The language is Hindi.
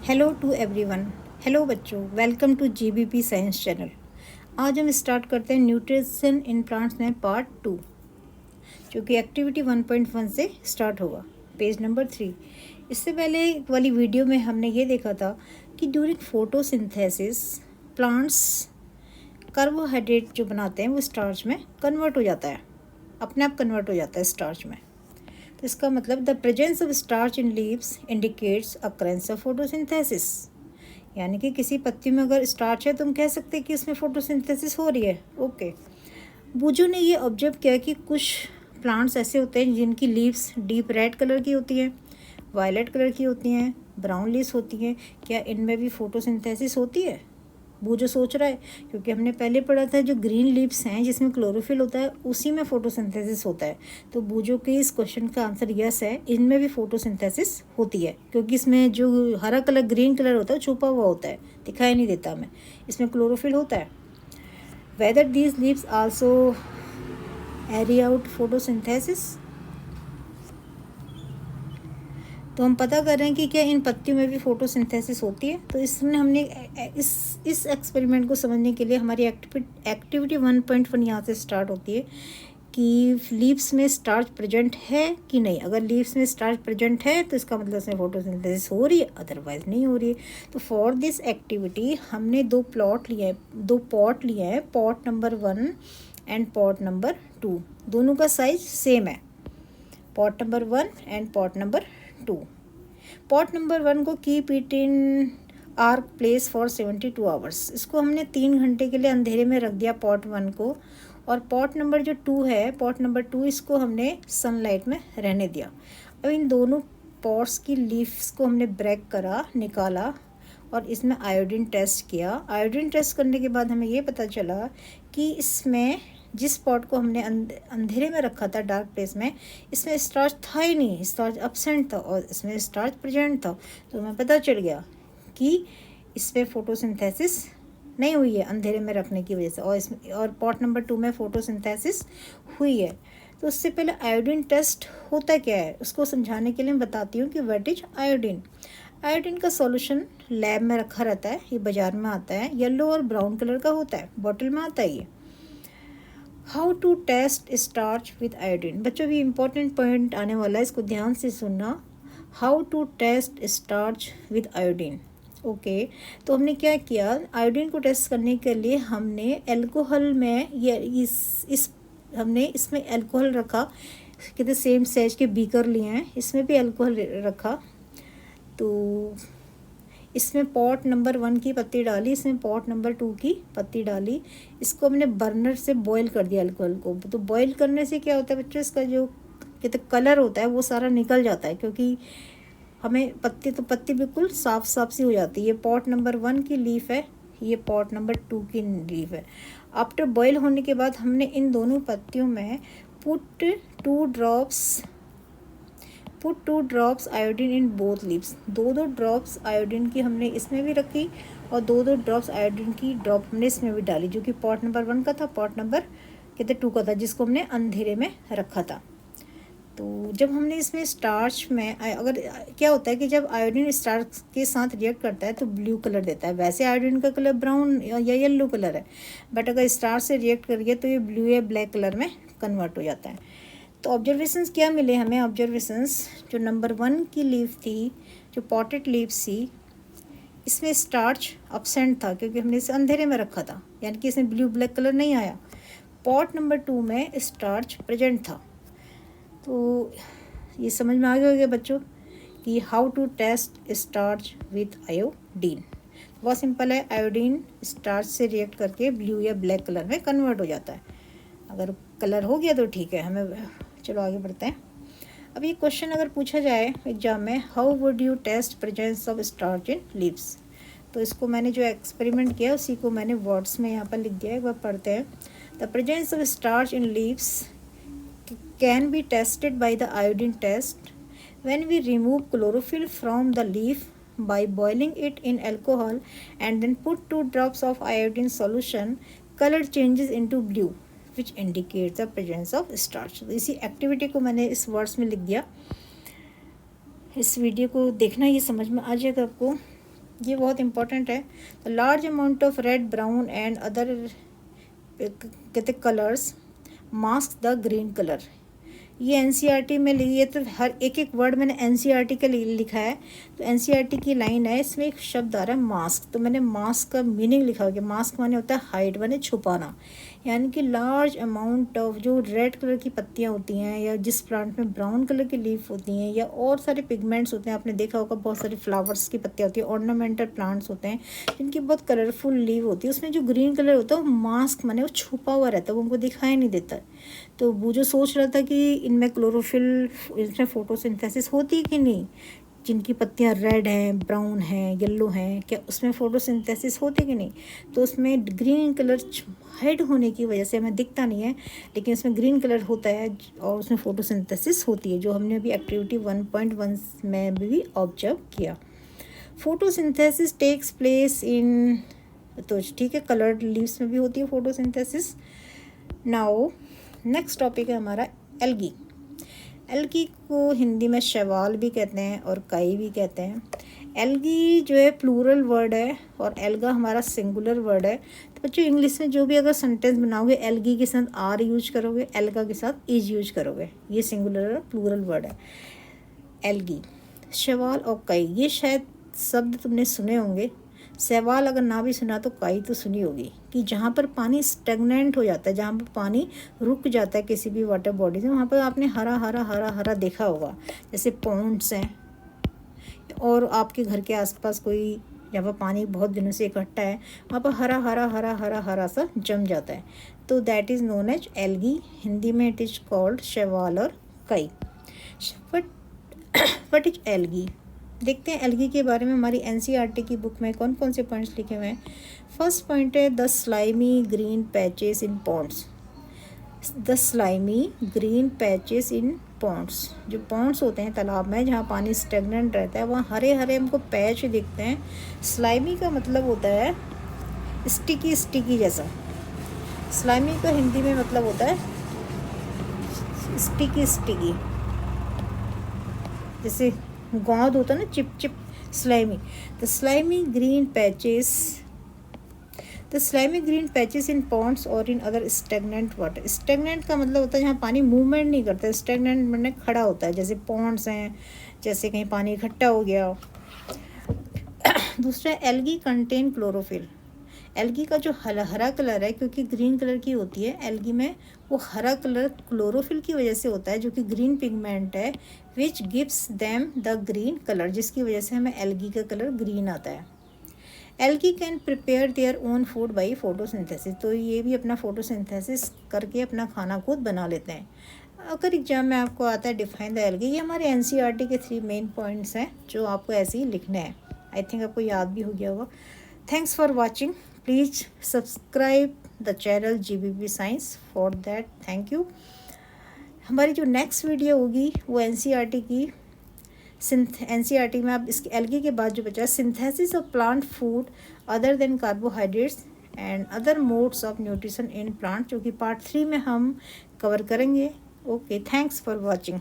Hello to everyone. हेलो बच्चों, welcome to GBP science channel. आज हम स्टार्ट करते हैं न्यूट्रिशन इन प्लांट्स में पार्ट 2, जो कि एक्टिविटी 1.1 से स्टार्ट होगा, पेज नंबर 3। इससे पहले वाली वीडियो में हमने ये देखा था कि ड्यूरिंग फोटोसिंथेसिस प्लांट्स कार्बोहाइड्रेट जो बनाते हैं वो स्टार्च में कन्वर्ट हो जाता है, अपने आप कन्वर्ट हो जाता है स्टार्च में। तो इसका मतलब the presence of starch in leaves indicates occurrence of photosynthesis, यानी कि किसी पत्ती में अगर स्टार्च है तो हम कह सकते हैं कि इसमें फोटोसिंथेसिस हो रही है। ओके। बूजो ने ये ऑब्जर्व किया कि कुछ प्लांट्स ऐसे होते हैं जिनकी लीव्स डीप रेड कलर की होती हैं, वायलेट कलर की होती हैं, ब्राउन लीव्स होती हैं। क्या इनमें भी फोटोसिंथेसिस होती है? वो जो सोच रहा है, क्योंकि हमने पहले पढ़ा था जो ग्रीन लीव्स हैं जिसमें क्लोरोफिल होता है उसी में फोटोसिंथेसिस होता है। तो बूजो के इस क्वेश्चन का आंसर यस है, इनमें भी फोटोसिंथेसिस होती है, क्योंकि इसमें जो हरा कलर ग्रीन कलर होता है छुपा हुआ होता है, दिखाई नहीं देता हमें, इसमें क्लोरोफिल होता है। Weather these leaves also carry out photosynthesis, तो हम पता कर रहे हैं कि क्या इन पत्तियों में भी फोटोसिंथेसिस होती है। तो इसमें हमने इस एक्सपेरिमेंट को समझने के लिए हमारी एक्टिविटी 1.1 यहाँ से स्टार्ट होती है कि लीव्स में स्टार्च प्रेजेंट है कि नहीं। अगर लीव्स में स्टार्च प्रेजेंट है तो इसका मतलब इसमें फोटोसिंथेसिस हो रही है, अदरवाइज नहीं हो रही है। तो फॉर दिस एक्टिविटी हमने दो पॉट लिए हैं, pot number 1 and pot number 2। दोनों का साइज सेम है, pot number 1 and pot number 2। Pot number 1 को keep it in arc place for 72 hours. इसको हमने 3 घंटे के लिए अंधेरे में रख दिया पॉट 1 को। और पॉट नंबर जो 2 है, पॉट नंबर 2, इसको हमने सनलाइट में रहने दिया। अब इन दोनों पॉट्स की लीव्स को हमने ब्रेक करा, निकाला और इसमें आयोडीन टेस्ट किया। आयोडीन टेस्ट करने के बाद हमें ये पता चला कि इसमें जिस पॉट को हमने अंधेरे में रखा था, डार्क प्लेस में, इसमें स्टार्च था ही नहीं, स्टार्च एब्सेंट था और इसमें स्टार्च प्रेजेंट था। तो हमें पता चल गया कि इसमें फोटोसिंथेसिस नहीं हुई है अंधेरे में रखने की वजह से, और पॉट नंबर 2 में फोटोसिंथेसिस हुई है। तो उससे पहले आयोडीन टेस्ट होता क्या है उसको समझाने के लिए मैं बताती हूँ कि व्हाट इज आयोडीन। आयोडीन का सॉल्यूशन लैब में रखा रहता है, ये बाज़ार में आता है, येलो और ब्राउन कलर का होता है, बॉटल में आता है ये। How to test starch with iodine. बच्चों भी इंपॉर्टेंट पॉइंट आने वाला है, इसको ध्यान से सुनना। How to test starch with iodine. Okay, तो हमने क्या किया, आयोडीन को टेस्ट करने के लिए हमने एल्कोहल में हमने इसमें एल्कोहल रखा, कहते सेम साइज के बीकर लिए हैं, इसमें भी एल्कोहल रखा। तो इसमें पॉट नंबर 1 की पत्ती डाली, इसमें पॉट नंबर 2 की पत्ती डाली। इसको हमने बर्नर से बॉईल कर दिया अल्कोहल को। तो बॉईल करने से क्या होता है बच्चों, इसका जो कहते कलर होता है वो सारा निकल जाता है, क्योंकि हमें पत्ती बिल्कुल साफ साफ सी हो जाती है। ये पॉट नंबर 1 की लीफ है, ये पॉट नंबर 2 की लीफ है। आफ्टर बॉईल होने के बाद हमने इन दोनों पत्तियों में put 2 drops iodine in both leaves. 2 drops iodine की हमने इसमें भी रखी और 2 ड्रॉप्स आयोडीन की ड्रॉप हमने इसमें भी डाली, जो कि पॉट नंबर 1 का था, पॉट नंबर 2 का था, जिसको हमने अंधेरे में रखा था। तो जब हमने इसमें स्टार्च में, अगर क्या होता है कि जब आयोडीन स्टार्च के साथ रिएक्ट करता है तो ब्लू कलर देता है। वैसे आयोडीन का कलर ब्राउन या येलो कलर है, बट अगर स्टार्च से रिएक्ट करिए तो ये ब्लू या ब्लैक कलर में कन्वर्ट हो जाता है। तो ऑब्जर्वेशंस क्या मिले हमें? ऑब्जर्वेशंस, जो नंबर 1 की लीफ थी, जो पॉटेड लीव्स थी, इसमें स्टार्च अब्सेंट था क्योंकि हमने इसे अंधेरे में रखा था, यानी कि इसमें ब्लू ब्लैक कलर नहीं आया। पॉट नंबर 2 में स्टार्च प्रेजेंट था। तो ये समझ में आ गया होगा बच्चों कि how to test starch with iodine. बहुत सिंपल है, आयोडीन स्टार्च से रिएक्ट करके ब्लू या ब्लैक कलर में कन्वर्ट हो जाता है। अगर कलर हो गया तो ठीक है, हमें चलो आगे बढ़ते हैं। अब ये क्वेश्चन अगर पूछा जाए एग्जाम में, how would you test presence of starch in leaves, तो इसको मैंने जो एक्सपेरिमेंट किया उसी को मैंने वर्ड्स में यहाँ पर लिख दिया है, एक बार पढ़ते हैं। The presence of starch in leaves can be tested by the iodine test when we remove chlorophyll from the leaf by boiling it in alcohol and then put 2 drops of iodine solution, color changes into blue which indicates the presence of starch। तो इसी एक्टिविटी को मैंने इस वर्ड्स में लिख दिया। इस वीडियो को देखना, ये समझ में आ जाएगा आपको ये बहुत इंपॉर्टेंट है। तो large amount of red, brown and other कहते colours mask the green colour. ये एनसीईआरटी में लिए, तो हर एक एक वर्ड मैंने एनसीईआरटी के लिए लिखा है। तो एनसीईआरटी की लाइन है, इसमें एक शब्द आ रहा है मास्क, तो मैंने मास्क का मीनिंग लिखा हो गया। मास्क माने होता है हाइड, माने छुपाना, यानी कि लार्ज अमाउंट ऑफ जो रेड कलर की पत्तियां होती हैं, या जिस प्लांट में ब्राउन कलर की लीफ होती हैं, या और सारे पिगमेंट्स होते हैं। आपने देखा होगा बहुत सारे फ्लावर्स की पत्तियां होती हैं, ऑर्नामेंटल प्लांट्स होते हैं जिनकी बहुत कलरफुल लीव होती है, उसमें जो ग्रीन कलर होता है वो मास्क माने वो छुपा हुआ रहता है, वो उनको दिखाई नहीं देता। तो वो जो सोच रहा था कि इनमें क्लोरोफिल, इसमें फोटोसिंथेसिस होती है कि नहीं, जिनकी पत्तियां रेड हैं, ब्राउन हैं, येलो हैं, क्या उसमें फोटोसिंथेसिस होती है कि नहीं। तो उसमें ग्रीन कलर हाइड होने की वजह से हमें दिखता नहीं है, लेकिन उसमें ग्रीन कलर होता है और उसमें फोटोसिंथेसिस होती है, जो हमने अभी एक्टिविटी 1.1 में भी ऑब्जर्व किया। फोटोसिंथेसिस टेक्स प्लेस इन, तो ठीक है, कलर्ड लीव्स में भी होती है फोटोसिंथेसिस। नाउ नेक्स्ट टॉपिक है हमारा एल्गी। एल्गी को हिंदी में शैवाल भी कहते हैं और काई भी कहते हैं। एल्गी जो है प्लूरल वर्ड है और एल्गा हमारा सिंगुलर वर्ड है। तो बच्चों इंग्लिश में जो भी अगर सेंटेंस बनाओगे, एल्गी के साथ आर यूज करोगे, एल्गा के साथ इज यूज करोगे। ये सिंगुलर और प्लूरल वर्ड है। एल्गी, शैवाल और काई, ये शायद शब्द तुमने सुने होंगे। शैवाल अगर ना भी सुना तो काई तो सुनी होगी, कि जहाँ पर पानी स्टेगनेंट हो जाता है, जहाँ पर पानी रुक जाता है किसी भी वाटर बॉडी में, वहाँ पर आपने हरा हरा हरा हरा देखा होगा। जैसे पॉन्ड्स हैं, और आपके घर के आसपास कोई जहाँ पर पानी बहुत दिनों से इकट्ठा है, वहाँ पर हरा हरा हरा हरा हरा सा जम जाता है, तो that is known as algae. Hindi में इट इज़ कॉल्ड शैवाल और काई। What is algae. देखते हैं एल्गी के बारे में हमारी एनसीईआरटी की बुक में कौन कौन से पॉइंट्स लिखे हुए हैं। फर्स्ट पॉइंट है the slimy green patches in ponds. The slimy green patches in ponds, जो पॉन्ड्स होते हैं तालाब में जहाँ पानी स्टेगनेंट रहता है, वहाँ हरे हरे हमको पैच दिखते हैं। स्लाइमी का मतलब होता है स्टिकी स्टिकी जैसा। स्लाइमी का हिंदी में मतलब होता है स्टिकी स्टिकी, जैसे गोंद होता है ना, चिप चिप, slimy. The slimy green patches, the slimy green patches in ponds और in other stagnant water. Stagnant का मतलब होता है जहाँ पानी मूवमेंट नहीं करता, स्टेगनेंट मतलब खड़ा होता है, जैसे पॉन्ड्स हैं, जैसे कहीं पानी इकट्ठा हो गया। दूसरा, एल्गी कंटेन क्लोरोफिल। एल्गी का जो हरा कलर है, क्योंकि ग्रीन कलर की होती है एल्गी में, वो हरा कलर क्लोरोफिल की वजह से होता है, जो कि ग्रीन पिगमेंट है, which gives them the green colour, जिसकी वजह से हमें एल्गी का कलर ग्रीन आता है। Algae can prepare their own food by photosynthesis, तो ये भी अपना फोटोसिंथेसिस करके अपना खाना खुद बना लेते हैं। अगर एग्जाम में आपको आता है डिफाइन द एल्गी, ये हमारे एनसीईआरटी के 3 मेन पॉइंट्स हैं जो आपको ऐसे ही लिखने हैं। आई थिंक आपको याद भी हो गया होगा। Thanks for watching. Please subscribe the channel GBP science, for that thank you. हमारी जो नेक्स्ट वीडियो होगी वो एनसीईआरटी की एनसीईआरटी में आप इसके एल्गी के बाद जो बचा synthesis of plant food other than carbohydrates and other modes of nutrition in plant, जो कि पार्ट 3 में हम कवर करेंगे। Okay, thanks for watching.